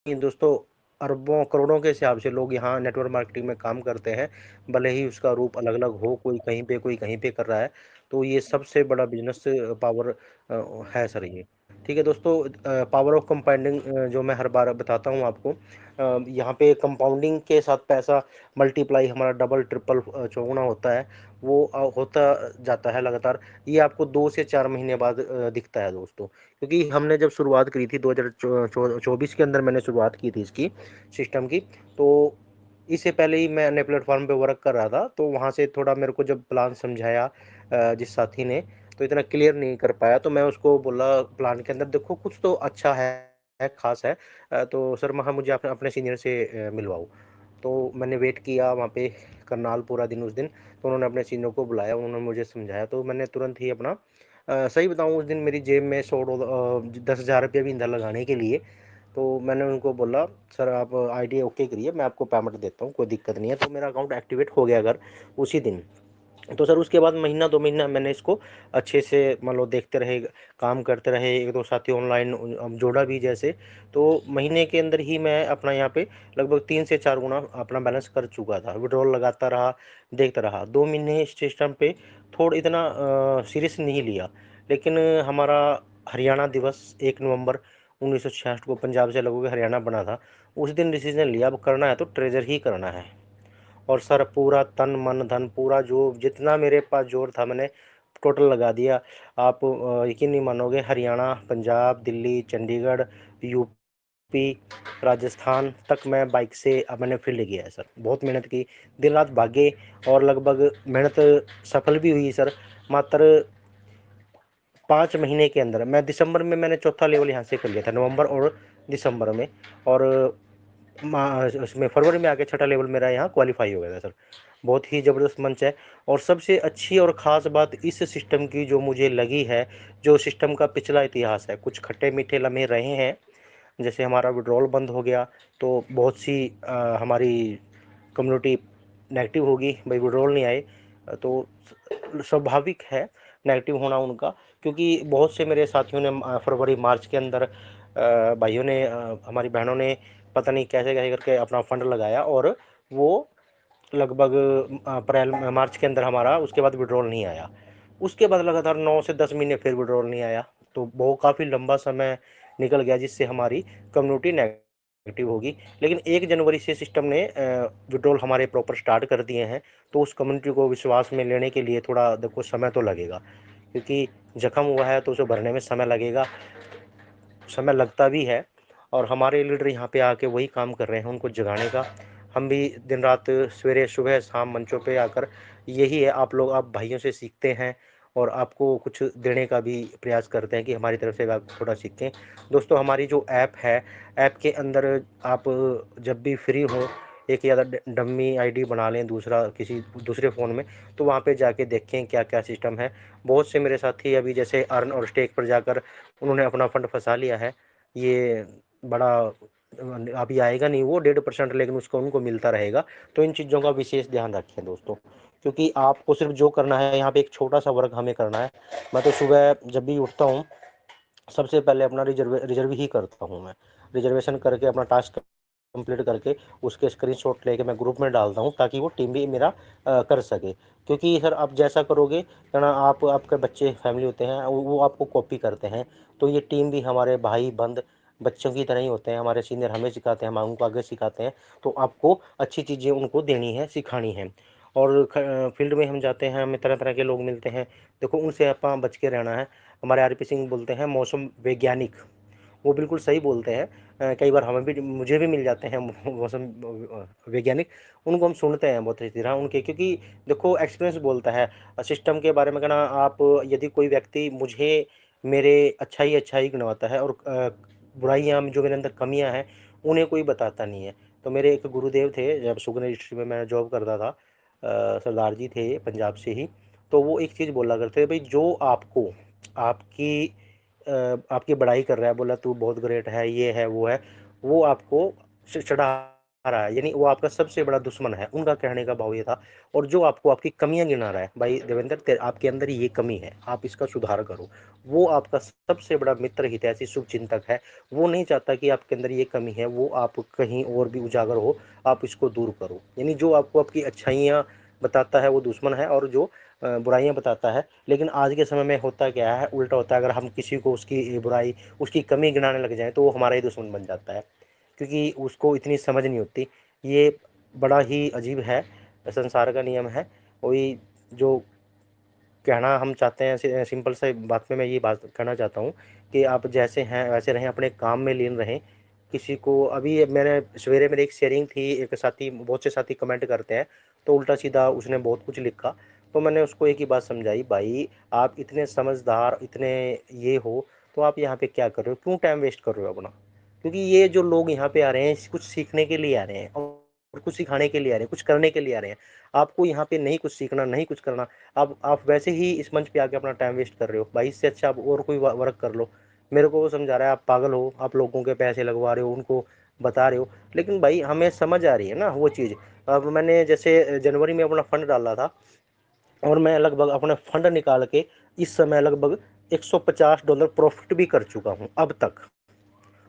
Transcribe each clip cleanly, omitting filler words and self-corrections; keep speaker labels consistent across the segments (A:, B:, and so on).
A: दोस्तों, अरबों करोड़ों के हिसाब से लोग यहाँ नेटवर्क मार्केटिंग में काम करते हैं, भले ही उसका रूप अलग-अलग हो, कोई कहीं पे कर रहा है, तो ये सबसे बड़ा बिज़नेस पावर है सर ये। ठीक है दोस्तों, पावर ऑफ कंपाउंडिंग जो मैं हर बार बताता हूँ आपको, यहाँ पे कंपाउंडिंग के साथ पैसा मल्टीप्लाई हमारा डबल, ट्रिपल चौगुना होता है, वो होता जाता है लगातार। ये आपको 2 से 4 महीने बाद दिखता है दोस्तों। क्योंकि हमने जब शुरुआत करी थी 2024 के अंदर मैंने शुरुआत की थी इसकी सिस्टम की, तो इससे पहले ही मैं अन्य प्लेटफॉर्म पे वर्क कर रहा था, तो वहाँ से थोड़ा मेरे को जब प्लान समझाया जिस साथी ने, तो इतना क्लियर नहीं कर पाया, तो मैं उसको बोला प्लान के अंदर देखो कुछ तो अच्छा है खास है, तो सर महा मुझे अपने सीनियर से मिलवाओ। तो मैंने वेट किया वहाँ पे करनाल पूरा दिन उस दिन, तो उन्होंने अपने सीनियर को बुलाया, उन्होंने मुझे समझाया, तो मैंने तुरंत ही अपना सही बताऊँ उस दिन मेरी जेब में 10,000 रुपये भी अंदर लगाने के लिए, तो मैंने उनको बोला सर आप आईडी ओके करिए, मैं आपको पेमेंट देता हूँ, कोई दिक्कत नहीं है, तो मेरा अकाउंट एक्टिवेट हो गया अगर उसी दिन। तो सर उसके बाद महीना 2 महीना मैंने इसको अच्छे से मान लो देखते रहे, काम करते रहे, 1-2 साथी ऑनलाइन जोड़ा भी जैसे, तो महीने के अंदर ही मैं अपना यहाँ पे लगभग 3 से 4 गुना अपना बैलेंस कर चुका था। विड्रॉल लगाता रहा, देखता रहा। 2 महीने इस सिस्टम पे थोड़ा इतना सीरियस नहीं लिया, लेकिन हमारा हरियाणा दिवस 1 नवंबर 1966 को पंजाब से अलग होकर हरियाणा बना था। उस दिन डिसीजन लिया अब करना है तो ट्रेज़र ही करना है। और सर पूरा तन मन धन पूरा जो जितना मेरे पास जोर था मैंने टोटल लगा दिया। आप यकीन नहीं मानोगे, हरियाणा, पंजाब, दिल्ली, चंडीगढ़, यूपी, राजस्थान तक मैं बाइक से अब मैंने फील्ड किया है सर। बहुत मेहनत की, दिन रात भागे, और लगभग मेहनत सफल भी हुई सर। मात्र 5 महीने के अंदर मैं दिसंबर में मैंने चौथा लेवल यहाँ से कर लिया था, नवंबर और दिसंबर में, और उसमें फरवरी में आके छठा लेवल मेरा यहाँ क्वालिफाई हो गया था सर। बहुत ही ज़बरदस्त मंच है। और सबसे अच्छी और ख़ास बात इस सिस्टम की जो मुझे लगी है, जो सिस्टम का पिछला इतिहास है, कुछ खट्टे मीठे लम्हे रहे हैं, जैसे हमारा विड्रॉल बंद हो गया, तो बहुत सी हमारी कम्युनिटी नेगेटिव होगी, भाई विड्रॉल नहीं आए, तो स्वाभाविक है नेगेटिव होना उनका, क्योंकि बहुत से मेरे साथियों ने फरवरी मार्च के अंदर भाइयों ने हमारी बहनों ने पता नहीं कैसे कैसे करके अपना फंड लगाया, और वो लगभग अप्रैल मार्च के अंदर हमारा उसके बाद विड्रॉल नहीं आया। उसके बाद लगातार 9 से 10 महीने फिर विड्रॉल नहीं आया, तो वो काफ़ी लंबा समय निकल गया जिससे हमारी कम्युनिटी नेगेटिव होगी। लेकिन 1 जनवरी से सिस्टम ने विड्रॉल हमारे प्रॉपर स्टार्ट कर दिए हैं, तो उस कम्युनिटी को विश्वास में लेने के लिए थोड़ा देखो समय तो लगेगा, क्योंकि जख्म हुआ है तो उसे भरने में समय लगेगा, समय लगता भी है। और हमारे लीडर यहाँ पे आके वही काम कर रहे हैं उनको जगाने का। हम भी दिन रात सवेरे सुबह शाम मंचों पे आकर यही है, आप लोग आप भाइयों से सीखते हैं और आपको कुछ देने का भी प्रयास करते हैं कि हमारी तरफ से आप थोड़ा सीखें। दोस्तों हमारी जो ऐप है, ऐप के अंदर आप जब भी फ्री हो एक या डम्मी आईडी बना लें दूसरा किसी दूसरे फ़ोन में, तो वहाँ पे जाके देखें क्या क्या सिस्टम है। बहुत से मेरे साथी अभी जैसे अर्न और स्टेक पर जाकर उन्होंने अपना फंड फंसा लिया है। ये बड़ा अभी आएगा नहीं वो 1.5%, लेकिन उसको उनको मिलता रहेगा। तो इन चीज़ों का विशेष ध्यान रखें दोस्तों, क्योंकि आपको सिर्फ जो करना है यहाँ पे एक छोटा सा वर्क हमें करना है। मैं तो सुबह जब भी उठता हूँ सबसे पहले अपना रिजर्व ही करता हूँ। मैं रिजर्वेशन करके अपना टास्क कंप्लीट करके उसके स्क्रीनशॉट लेके मैं ग्रुप में डालता हूँ, ताकि वो टीम भी मेरा कर सके। क्योंकि सर आप जैसा करोगे ना, आप आपके बच्चे फैमिली होते हैं वो आपको कॉपी करते हैं, तो ये टीम भी हमारे भाई बंद बच्चों की तरह ही होते हैं। हमारे सीनियर हमें सिखाते हैं, हम उनको आगे सिखाते हैं, तो आपको अच्छी चीज़ें उनको देनी है, सिखानी है। और फील्ड में हम जाते हैं, हमें तरह तरह के लोग मिलते हैं, देखो उनसे आप बच के रहना है। हमारे आरपी सिंह बोलते हैं मौसम वैज्ञानिक, वो बिल्कुल सही बोलते हैं। कई बार हमें भी मुझे भी मिल जाते हैं मौसम वैज्ञानिक, उनको हम सुनते हैं बहुत अच्छी तरह उनके, क्योंकि देखो एक्सपीरियंस बोलता है सिस्टम के बारे में। कहना आप यदि कोई व्यक्ति मुझे मेरे अच्छाई गिनवाता है, और बुराइयाँ जो मेरे अंदर कमियाँ हैं उन्हें कोई बताता नहीं है। तो मेरे एक गुरुदेव थे, जब शुगर रजिस्ट्री में मैं जॉब करता था, सरदार जी थे पंजाब से ही, तो वो एक चीज़ बोला करते थे, भाई जो आपको आपकी आपकी बड़ाई कर रहा है, बोला तू बहुत ग्रेट है, ये है वो है, वो आपको चढ़ा रहा है, यानी वो आपका सबसे बड़ा दुश्मन है। उनका कहने का भाव ये था। और जो आपको आपकी कमियाँ गिना रहा है, भाई देवेंद्र आपके अंदर ये कमी है, आप इसका सुधार करो, वो आपका सबसे बड़ा मित्र हितैषी शुभचिंतक है। वो नहीं चाहता कि आपके अंदर ये कमी है वो आप कहीं और भी उजागर हो, आप इसको दूर करो। यानी जो आपको आपकी अच्छाइयाँ बताता है वो दुश्मन है, और जो बुराइयाँ बताता है। लेकिन आज के समय में होता क्या है, उल्टा होता है। अगर हम किसी को उसकी बुराई, उसकी कमी गिनाने लग जाएँ तो वो हमारा ही दुश्मन बन जाता है, क्योंकि उसको इतनी समझ नहीं होती। ये बड़ा ही अजीब है, संसार का नियम है। वही जो कहना हम चाहते हैं, सिंपल से बात में मैं ये बात कहना चाहता हूँ कि आप जैसे हैं वैसे रहें, अपने काम में लीन रहें। किसी को अभी मैंने सवेरे मेरी एक शेयरिंग थी, एक साथी, बहुत से साथी कमेंट करते हैं, तो उल्टा सीधा उसने बहुत कुछ लिखा। तो मैंने उसको एक ही बात समझाई, भाई आप इतने समझदार, इतने ये हो, तो आप यहाँ पे क्या कर रहे हो, क्यों टाइम वेस्ट कर रहे हो अपना? क्योंकि ये जो लोग यहाँ पे आ रहे हैं कुछ सीखने के लिए आ रहे हैं, और कुछ सिखाने के लिए आ रहे हैं, कुछ करने के लिए आ रहे हैं। आपको यहाँ पे नहीं कुछ सीखना, नहीं कुछ करना। आप वैसे ही इस मंच पे आके अपना टाइम वेस्ट कर रहे हो। भाई इससे अच्छा आप और कोई वर्क कर लो। मेरे को वो समझा रहा है आप पागल हो, आप लोगों के पैसे लगवा रहे हो, उनको बता रहे हो। लेकिन भाई हमें समझ आ रही है ना वो चीज़। अब मैंने जैसे जनवरी में अपना फंड डाला था, और मैं लगभग अपना फंड निकाल के इस समय लगभग $150 प्रॉफिट भी कर चुका हूँ अब तक।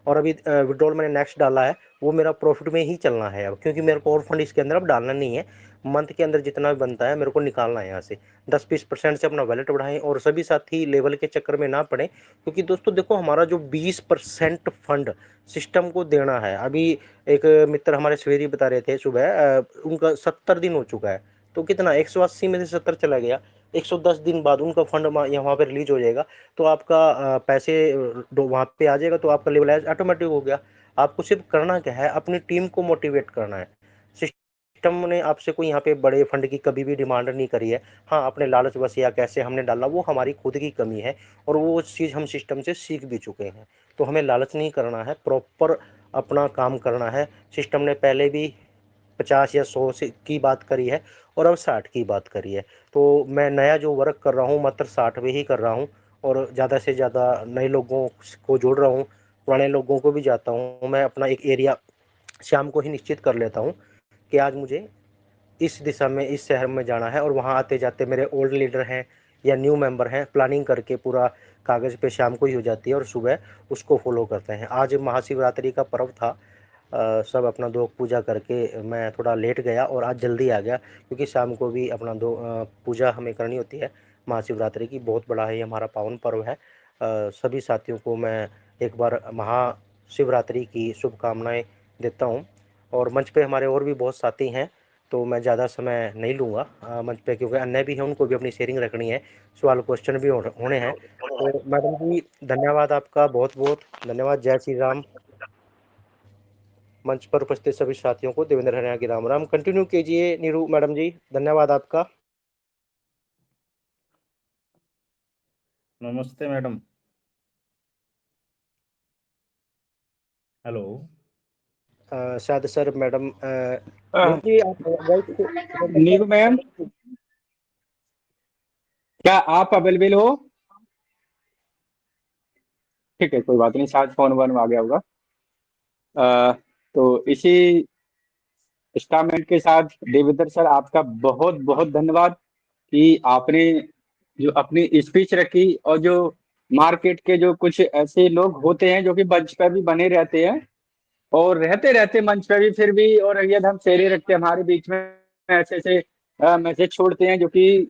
A: और अभी विड्रॉल मैंने नेक्स्ट डाला है, वो मेरा प्रॉफिट में ही चलना है अब, क्योंकि मेरे को और फंड इसके अंदर अब डालना नहीं है। मंथ के अंदर जितना भी बनता है मेरे को निकालना है यहाँ से। 10-20% से अपना वैलेट बढ़ाएं, और सभी साथी लेवल के चक्कर में ना पड़े, क्योंकि दोस्तों देखो हमारा जो 20% फंड सिस्टम को देना है। अभी एक मित्र हमारे सवेरी बता रहे थे सुबह, उनका 70 दिन हो चुका है। तो कितना, 180 में से 70 चला गया। 110 दिन बाद उनका फंड यहाँ पे रिलीज हो जाएगा। तो आपका पैसे वहाँ पे आ जाएगा, तो आपका लेवलाइज ऑटोमेटिक हो गया। आपको सिर्फ करना क्या है, अपनी टीम को मोटिवेट करना है। सिस्टम ने आपसे कोई यहाँ पे बड़े फंड की कभी भी डिमांड नहीं करी है। हाँ, अपने लालच बस या कैसे हमने डाला वो हमारी खुद की कमी है, और वो चीज़ हम सिस्टम से सीख भी चुके हैं। तो हमें लालच नहीं करना है, प्रॉपर अपना काम करना है। सिस्टम ने पहले भी 50 या 100 से की बात करी है, और अब 60 की बात करी है। तो मैं नया जो वर्क कर रहा हूँ मात्र 60 पे ही कर रहा हूँ, और ज़्यादा से ज़्यादा नए लोगों को जोड़ रहा हूँ, पुराने लोगों को भी जाता हूँ। मैं अपना एक एरिया शाम को ही निश्चित कर लेता हूँ कि आज मुझे इस दिशा में, इस शहर में जाना है, और वहाँ आते जाते मेरे ओल्ड लीडर हैं या न्यू मेंबर हैं, प्लानिंग करके पूरा कागज़ पे शाम को ही हो जाती है, और सुबह उसको फॉलो करते हैं। आज महाशिवरात्रि का पर्व था, सब अपना दो पूजा करके मैं थोड़ा लेट गया और आज जल्दी आ गया, क्योंकि शाम को भी अपना दो पूजा हमें करनी होती है। महाशिवरात्रि की बहुत बड़ा है ये हमारा पावन पर्व है। सभी साथियों को मैं एक बार महाशिवरात्रि की शुभकामनाएं देता हूं। और मंच पे हमारे और भी बहुत साथी हैं, तो मैं ज़्यादा समय नहीं लूँगा मंच पे, क्योंकि अन्य भी हैं, उनको भी अपनी शेयरिंग रखनी है, सवाल क्वेश्चन भी होने हैं। तो मैडम जी धन्यवाद, आपका बहुत बहुत धन्यवाद। जय श्री राम। मंच पर उपस्थित सभी साथियों को देवेंद्र हरियाणा की राम राम। कंटिन्यू कीजिए नीरू मैडम जी, धन्यवाद आपका।
B: नमस्ते मैडम। हेलो।
A: शायद सर मैडम नीरू
C: अ,
A: जी आप वॉइस अटेंड
C: नीरू मैम,
A: कर।
C: क्या आप अवेलेबल हो? ठीक है, कोई बात नहीं, शायद फोन वन आ गया होगा। अ, तो इसी स्टामेंट के साथ देवेंद्र सर, आपका बहुत बहुत धन्यवाद कि आपने जो अपनी स्पीच रखी, और जो मार्केट के जो कुछ ऐसे लोग होते हैं जो कि मंच पर भी बने रहते हैं और रहते रहते मंच पर भी, फिर भी और यदि हम शेरे रखते हैं हमारे बीच में ऐसे ऐसे मैसेज छोड़ते हैं, जो कि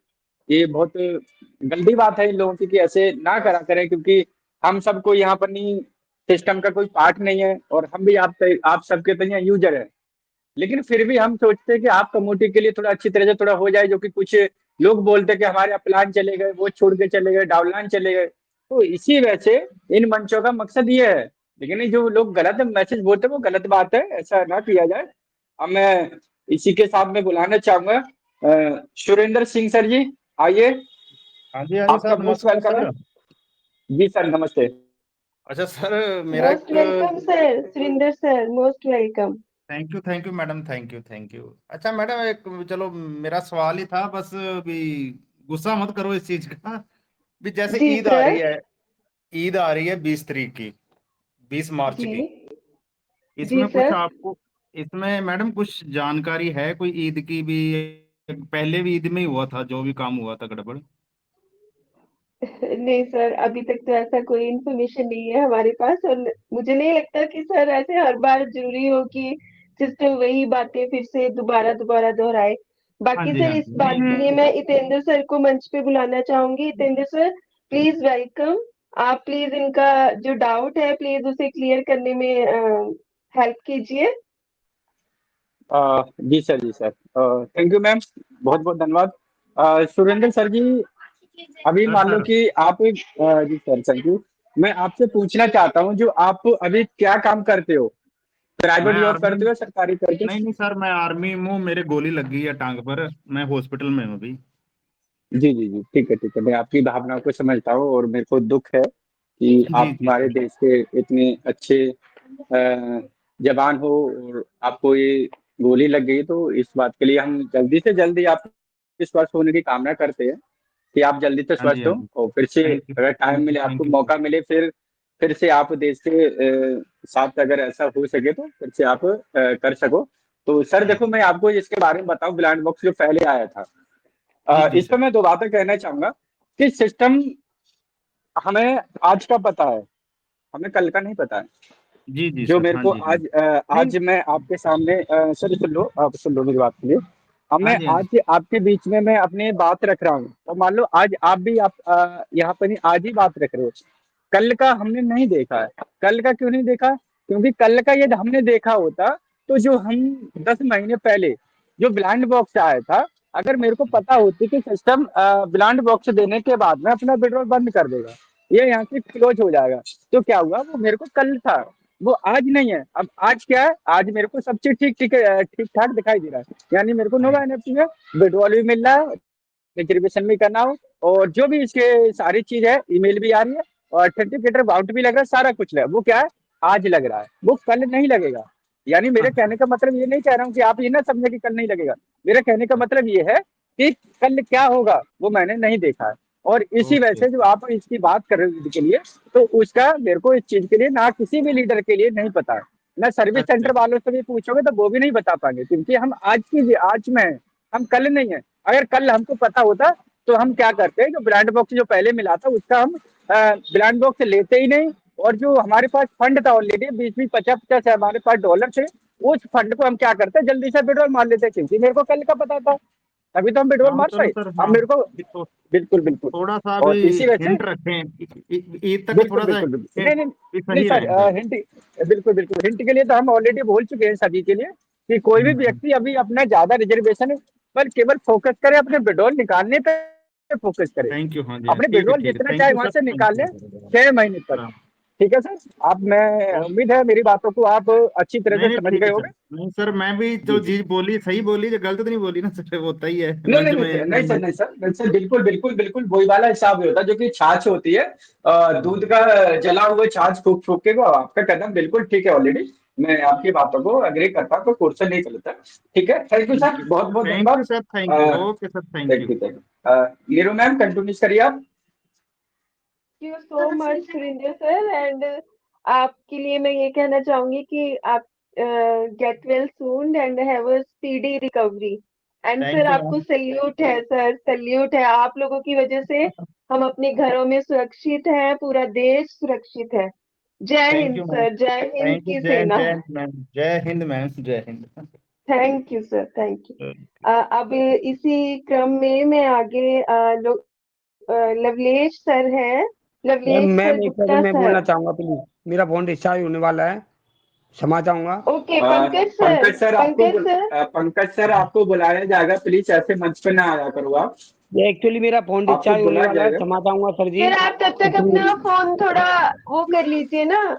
C: ये बहुत गंदी बात है इन लोगों की, कि ऐसे ना करा करें, क्योंकि हम सबको यहाँ पर नहीं, सिस्टम का कोई पार्ट नहीं है, और हम भी आप सबके तरह यूजर है। लेकिन फिर भी हम सोचते हैं कि आप कम्युनिटी के लिए थोड़ा अच्छी तरह से थोड़ा हो जाए, जो कि कुछ लोग बोलते हैं कि हमारे अपलान चले गए, वो छोड़ के चले गए, डाउनलाइन चले गए। तो इसी वजह से इन मंचों का मकसद ये है। लेकिन ये जो लोग गलत मैसेज बोलते हैं वो गलत बात है, ऐसा ना किया जाए। अब मैं इसी के साथ में बुलाना चाहूंगा सुरेंद्र सिंह सर जी, आइए।
B: हाँ जी
C: आपका
B: सर,
C: मोस्ट
B: नमस्कार
C: वेलकम है।
B: सर।
C: जी सर, नमस्ते।
B: अच्छा सर, मेरा
D: Most
B: एक
D: welcome, sir. Surinder sir, most welcome.
B: Thank you madam, thank you. अच्छा मैडम, एक चलो मेरा सवाल ही था बस। भी गुस्सा मत करो इस चीज का। भी जैसे
D: जी
B: ईद आ
D: सर।
B: रही है, ईद आ रही है 20 तारीख की, 20 मार्च
D: जी
B: की।
D: जी
B: इसमें कुछ
D: सर।
B: आपको इसमें मैडम कुछ जानकारी है कोई ईद की भी? पहले भी ईद में ही हुआ था जो भी काम हुआ था गड़बड़।
D: नहीं सर, अभी तक तो ऐसा कोई इन्फॉर्मेशन नहीं है हमारे पास, और मुझे नहीं लगता कि सर ऐसे हर बार जरूरी हो कि सिस्टम वही बातें फिर से दोबारा दोबारा दोहराए।
B: हाँ
D: बाकी
B: जी,
D: सर
B: हाँ
D: इस
B: जी,
D: बात के लिए मैं हितेंद्र सर को मंच पे बुलाना चाहूंगी। Hitendra sir, please welcome. आप प्लीज इनका जो डाउट है प्लीज उसे क्लियर करने में हेल्प कीजिए।
C: जी सर, जी सर। थैंक यू मैम, बहुत बहुत धन्यवाद। सुरेंद्र सर जी, अभी
B: सर
C: मान लो
B: सर
C: कि आप जी सर, थैंक यू। मैं आपसे पूछना चाहता हूँ, जो आप अभी क्या काम करते हो?
B: मैं
C: प्राइवेट जॉब
B: आर्मी।
C: करते हो, सरकारी करते
B: नहीं नहीं सर, मैं आर्मी में हूँ, मेरे गोली लग गई है टांग पर, मैं हॉस्पिटल में हूँ अभी।
C: हो? जी जी जी, ठीक है ठीक है, मैं आपकी भावनाओं को समझता हूँ और मेरे को दुख है कि
B: जी
C: आप
B: जी
C: हमारे
B: सर।
C: देश के इतने अच्छे जवान हो और आपको ये गोली लग गई। तो इस बात के लिए हम जल्दी से जल्दी आपके स्वस्थ होने की कामना करते हैं कि आप जल्दी से
B: हाँ जी,
C: स्वस्थ
B: हाँ
C: हो,
B: जी।
C: और फिर से
B: थैंक यू
C: अगर टाइम
B: थैंक यू
C: मिले, आपको
B: थैंक यू सर।
C: मौका मिले, फिर से आप देश के साथ अगर ऐसा हो सके तो फिर से आप कर सको। तो सर देखो, मैं आपको इसके बारे में बताऊं, ब्लाइंड बॉक्स जो पहले आया था,
B: जी जी
C: इस पर
B: सर।
C: मैं दो बातें कहना चाहूंगा कि सिस्टम हमें आज का पता है, हमें कल का नहीं पता है।
B: जी जी
C: जो
B: सर।
C: मेरे
B: हाँ
C: को
B: जी, हाँ। नहीं।
C: आज मैं आपके सामने सर सुन लो, आप सुन लो मेरी बात के लिए।
B: हाँ
C: हमें
B: जी, हाँ जी।
C: आज आपके बीच में मैं अपनी बात रख रहा हूँ, तो मान लो आज आप भी आप यहाँ पर ही आज ही बात रख रहे हो। कल का हमने नहीं देखा है। कल का क्यों नहीं देखा? क्योंकि कल का यदि हमने देखा होता, तो जो हम 10 महीने पहले जो ब्लाइंड बॉक्स आया था, अगर मेरे को पता होती कि सिस्टम ब्लाइंड बॉक्स देने के बाद में अपना विड्रॉल बंद कर देगा, ये यहाँ से क्लोज हो जाएगा, तो क्या हुआ, वो मेरे को कल था, वो आज नहीं है। अब आज क्या है, आज मेरे को सब चीज ठीक ठीक ठीक ठाक दिखाई दे रहा है, यानी मेरे को नोवा एनएफटी में विड्रॉल भी मिल रहा है, रिजर्वेशन भी करना हो, और जो भी इसके सारी चीज है, ईमेल भी आ रही है, और सर्टिफिकेट वाउट भी लग रहा है, सारा कुछ लगा। वो क्या है, आज लग रहा है, वो कल नहीं लगेगा। यानी मेरे
B: अच्छा।
C: कहने का मतलब ये नहीं कह रहा हूँ कि आप ये ना समझे कि कल नहीं लगेगा। मेरे कहने का मतलब ये है कि कल क्या होगा वो मैंने नहीं देखा है, और इसी वजह
B: ओके
C: से जो आप इसकी बात कर रहे हो के लिए, तो उसका मेरे को इस चीज के लिए ना किसी भी लीडर के लिए नहीं पता है। ना सर्विस
B: अच्छा।
C: सेंटर वालों से भी पूछोगे तो वो भी नहीं बता पाएंगे, क्योंकि हम आज में हैं, हम कल नहीं है। अगर कल हमको पता होता तो हम क्या करते हैं, जो ब्रांड बॉक्स जो पहले मिला था उसका हम ब्रांड बॉक्स लेते ही नहीं, और जो हमारे पास फंड था ऑलरेडी 20-20 50-50 हमारे पास डॉलर थे, उस फंड को हम क्या करते हैं, जल्दी से विड्रॉल मार लेते हैं, क्योंकि मेरे को कल का पता था, तभी तो हम विड्रॉल
B: हाँ
C: मार
B: चलो
C: पाए।
B: सर,
C: अब
B: हाँ।
C: मेरे को
B: तो
C: बिल्कुल बिल्कुल,
B: थोड़ा सा
C: और
B: भी
C: इसी वजह से
B: हिंट रखें, ईद तक
C: बिल्कुल
B: थोड़ा सा
C: बिल्कुल बिल्कुल, नहीं
B: हिंट
C: नहीं
B: भी
C: नहीं
B: सही
C: सर,
B: रहेंगे।
C: हिंट, बिल्कुल बिल्कुल, हिंट के लिए तो हम ऑलरेडी बोल चुके हैं सभी के लिए कि कोई भी
B: हम्म।
C: व्यक्ति अभी अपना ज्यादा रिजर्वेशन पर केवल फोकस करे, अपने विड्रॉल निकालने पे फोकस करे,
B: थैंक यू। हाँ जी, हाँ,
C: अपने
B: ठीक है
C: विड्रॉल
B: ठीक है,
C: जितना
B: थैंक
C: चाहे
B: यू
C: वहां
B: सर,
C: से
B: थैंक
C: निकाल ले,
B: यू।
C: 6 महीने तक।
B: हाँ।
C: ठीक है सर, आप, मैं
B: तो
C: उम्मीद है मेरी बातों को आप अच्छी तरह
B: नहीं
C: से
B: नहीं,
C: समझ
B: ठीक
C: गए
B: है सर।
C: होंगे।
B: नहीं सर, मैं भी
C: जी
B: जो
C: जी,
B: चीज बोली सही बोली, जो गलत तो नहीं बोली ना सर, वो होता ही है
C: नहीं
B: मंच
C: नहीं नहीं
B: में
C: सर, नहीं सर,
B: मैं।
C: नहीं सर, नहीं सर, बिल्कुल बिल्कुल बिल्कुल वही वाला हिसाब ही होता है जो कि छाछ होती है, दूध का जला हुआ छाछ फूक फूक के। वो आपका कदम बिल्कुल ठीक है, ऑलरेडी मैं आपकी बातों को अग्री करता हूँ, तो क्वेश्चन नहीं चलता। ठीक है, थैंक यू सर, बहुत बहुत
B: थैंक यू
C: धन्यवाद।
B: Sir, thank you, okay sir, thank
C: thank
B: you.
C: You thank you. Neeru ma'am continue करिए आप।
D: Thank you so much Surendra sir. And आपके लिए मैं ये कहना चाहूंगी कि आप get well soon and have a speedy recovery. And sir
B: thank you
D: आपको
B: मैम।
D: सल्यूट है सर, सल्यूट है। आप लोगों की वजह से हम अपने घरों में सुरक्षित हैं, पूरा देश सुरक्षित है। जय
B: thank
D: Hind
B: you ma'am.
D: Sir, जय हिंद
B: थैंक यू,
D: की
B: जय
D: सेना।
B: जय मैम, जय हिंद मैम, जय Hind.
D: Thank you sir, thank you. अब इसी क्रम में मैं आगे लवलेश सर है, लवलेश
E: मैम एक
D: गुप्ता
E: सेकंड मैं
D: सर।
E: बोलना चाहूंगा प्लीज, मेरा फोन डिस्चार्ज होने वाला है, क्षमा चाहूंगा।
D: Okay Pankaj sir, Pankaj sir.
C: Pankaj sir आपको बुलाया जाएगा, प्लीज ऐसे मंच पे ना आया करो आप।
E: ये एक्चुअली मेरा फोन
C: आपको
E: डिस्चार्ज होने
C: बुलाया
E: वाला है,
C: जाएगा।
E: क्षमा चाहूंगा सर जी।
D: सर आप तब तक
E: इतनी
D: अपना फोन थोड़ा वो कर लीजिए ना,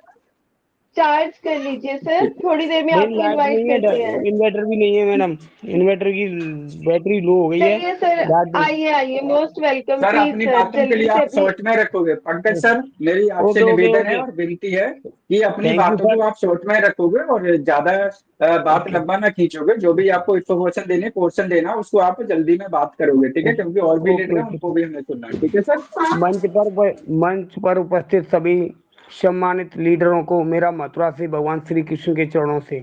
D: चार्ज कर लीजिए सर,
C: ठीक है।
D: थोड़ी देर में
E: मेरी
D: आपको
E: लाइट
D: इनवाइट
E: नहीं है,
D: करते हैं।
E: इन्वर्टर भी नहीं है मैडम, इन्वर्टर की बैटरी लो हो गई है।
D: चलिए सर,
E: लाइट
D: आइए आइए, मोस्ट वेलकम।
C: सर
D: प्लीज
C: अपनी
D: सर
C: बातों के लिए
D: जल्दी से
C: आप
D: अपनी।
C: शॉर्ट में रखोगे? पंकज सर, मेरी आपसे
E: ओके ओके
C: निवेदन है
E: ओके,
C: और विनती है कि अपनी
E: थैंक यू
C: बातों को
E: सर।
C: आप शॉर्ट में रखोगे, और ज्यादा बात
E: ओके
C: लंबा ना खींचोगे। जो भी आपको इन्फॉर्मेशन देने, पोर्शन देना, उसको आप जल्दी में बात करोगे, ठीक है? क्योंकि और भी लीडर
E: ओके
C: है, उनको भी हमें सुनना है, ठीक है सर?
E: मंच पर उपस्थित सभी सम्मानित लीडरों को मेरा मथुरा से भगवान श्री कृष्ण के चरणों से